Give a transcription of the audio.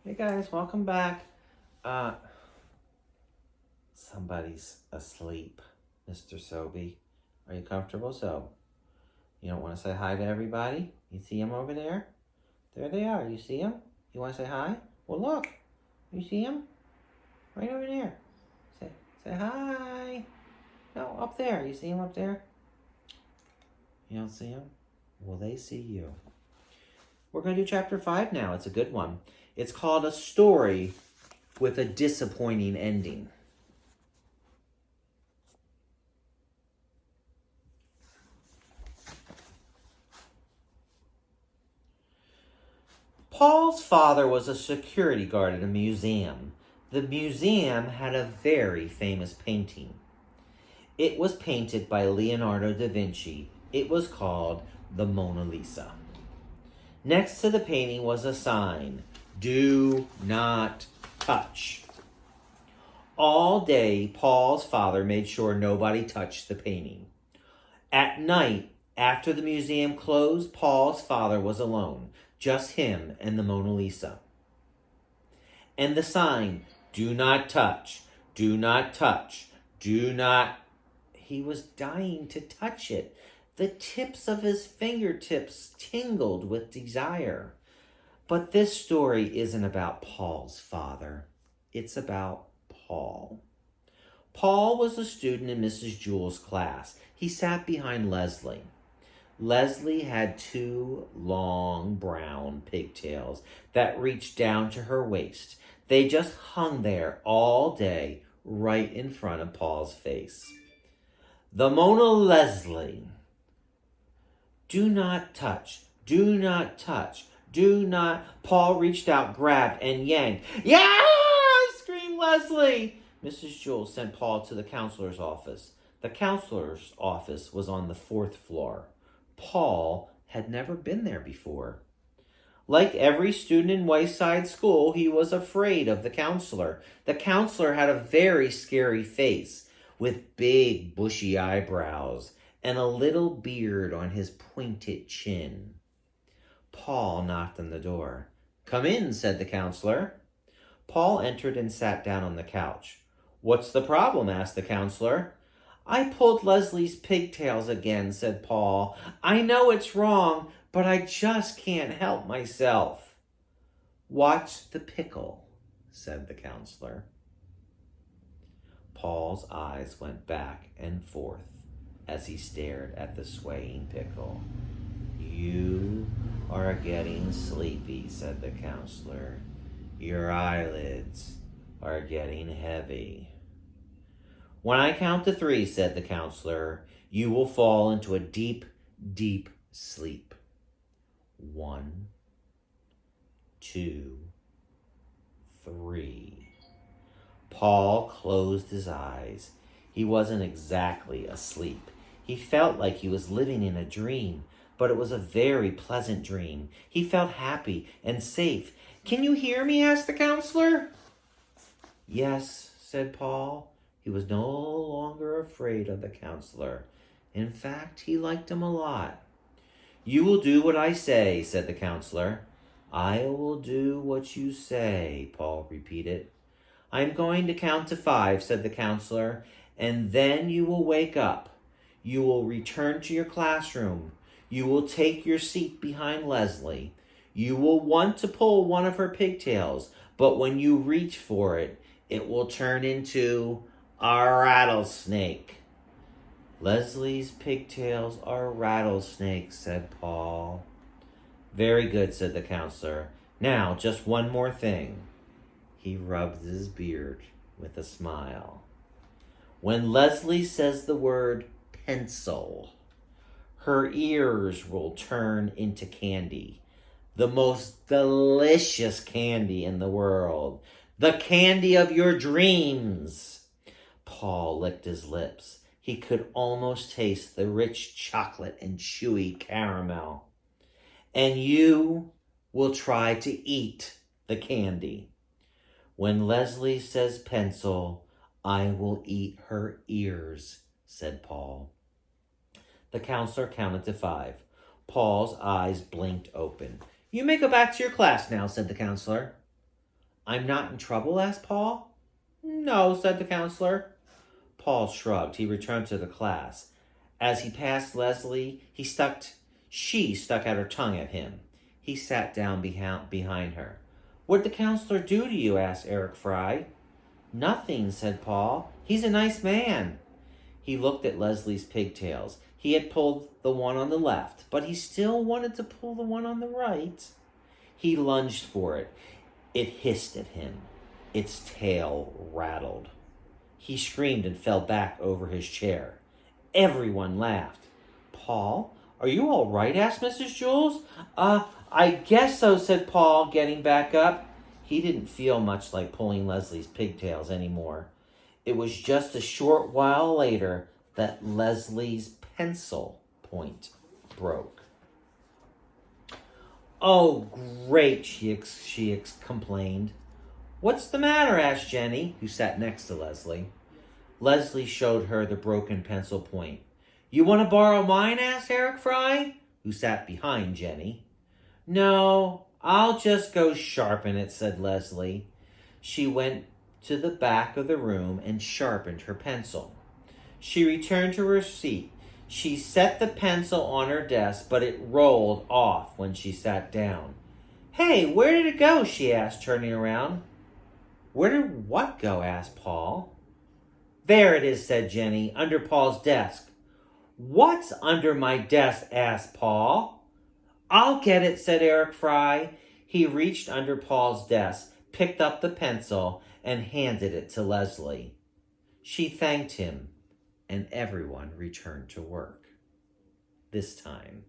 Hey guys, welcome back. Uh, Somebody's asleep, Mr. Sobey. Are you comfortable, Sobe? You don't want to say hi to everybody? You see them over there? There they are. You see them? You want to say hi? Well, look. You see them? Right over there. Say hi. No, up there. You see them up there? You don't see them? Well, they see you. We're going to do chapter 5 now. It's a good one. It's called A Story with a Disappointing Ending. Paul's father was a security guard at a museum. The museum had a very famous painting. It was painted by Leonardo da Vinci. It was called the Mona Lisa. Next to the painting was a sign, "Do not touch." All day, Paul's father made sure nobody touched the painting. At night, after the museum closed, Paul's father was alone, just him and the Mona Lisa. And the sign, "Do not touch, do not touch, do not..." He was dying to touch it. The tips of his fingertips tingled with desire. But this story isn't about Paul's father. It's about Paul. Paul was a student in Mrs. Jewell's class. He sat behind Leslie. Leslie had 2 long brown pigtails that reached down to her waist. They just hung there all day, right in front of Paul's face. The Mona Leslie. Do not touch. Do not touch. Do not. Paul reached out, grabbed, and yanked. Yeah! Screamed Leslie. Mrs. Jewell sent Paul to the counselor's office. The counselor's office was on the 4th floor. Paul had never been there before. Like every student in Wayside school, he was afraid of the counselor. The counselor had a very scary face with big bushy eyebrows and a little beard on his pointed chin. Paul knocked on the door. "Come in," said the counselor. Paul entered and sat down on the couch. "What's the problem?" asked the counselor. "I pulled Leslie's pigtails again," said Paul. "I know it's wrong, but I just can't help myself." "Watch the pickle," said the counselor. Paul's eyes went back and forth as he stared at the swaying pickle. "You are getting sleepy," said the counselor. "Your eyelids are getting heavy." "When I count to 3, said the counselor, "you will fall into a deep, deep sleep. 1, 2, 3. Paul closed his eyes. He wasn't exactly asleep. He felt like he was living in a dream, but it was a very pleasant dream. He felt happy and safe. "Can you hear me?" asked the counselor. "Yes," said Paul. He was no longer afraid of the counselor. In fact, he liked him a lot. "You will do what I say," said the counselor. "I will do what you say," Paul repeated. "I'm going to count to 5, said the counselor, "and then you will wake up. You will return to your classroom. You will take your seat behind Leslie. You will want to pull one of her pigtails, but when you reach for it, it will turn into a rattlesnake." "Leslie's pigtails are rattlesnakes," said Paul. "Very good," said the counselor. "Now, just one more thing." He rubbed his beard with a smile. "When Leslie says the word pencil, her ears will turn into candy. The most delicious candy in the world. The candy of your dreams." Paul licked his lips. He could almost taste the rich chocolate and chewy caramel. "And you will try to eat the candy. When Leslie says pencil, I will eat her ears," said Paul. The counselor counted to 5. Paul's eyes blinked open. "You may go back to your class now," said the counselor. I'm not in trouble? Asked Paul. No, said the counselor. Paul shrugged. He returned to the class. As he passed Leslie, she stuck out her tongue at him. He sat down behind her. What'd the counselor do to you? Asked Eric Fry. Nothing, said Paul. He's a nice man. He looked at Leslie's pigtails. He had pulled the one on the left, but he still wanted to pull the one on the right. He lunged for it. It hissed at him. Its tail rattled. He screamed and fell back over his chair. Everyone laughed. Paul, are you all right? Asked Mrs. Jules. I guess so, said Paul, getting back up. He didn't feel much like pulling Leslie's pigtails anymore. It was just a short while later that Leslie's pencil point broke. Oh, great, she complained. What's the matter? Asked Jenny, who sat next to Leslie. Leslie showed her the broken pencil point. You want to borrow mine? Asked Eric Fry, who sat behind Jenny. No, I'll just go sharpen it, said Leslie. She went to the back of the room and sharpened her pencil. She returned to her seat. She set the pencil on her desk, but it rolled off when she sat down. Hey, where did it go? She asked, turning around. Where did what go? Asked Paul. There it is, said Jenny, under Paul's desk. What's under my desk? Asked Paul. I'll get it, said Eric Fry. He reached under Paul's desk, picked up the pencil, and handed it to Leslie. She thanked him, and everyone returned to work. This time,